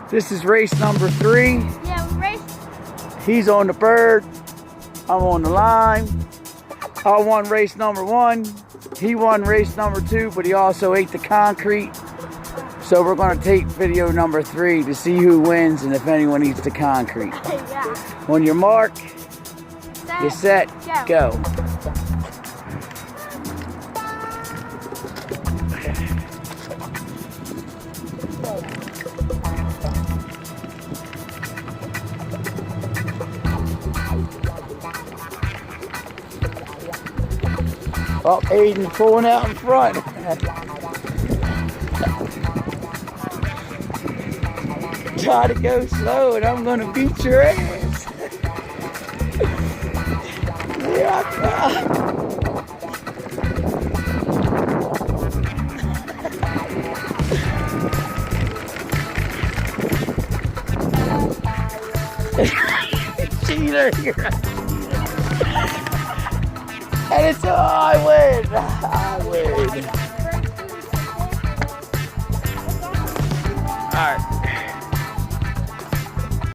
This is race number 3. Yeah, we raced. He's on the bird. I'm on the line. I won race number 1. He won race number 2, but he also ate the concrete. So we're going to take video number 3 to see who wins and if anyone eats the concrete. Yeah. On your mark, you're set, go. Oh, Aiden's pulling out in front. Try to go slow and I'm gonna beat your ass. Here I come. Cheater, you're a cheater. And it's, oh, I win. I win. All right.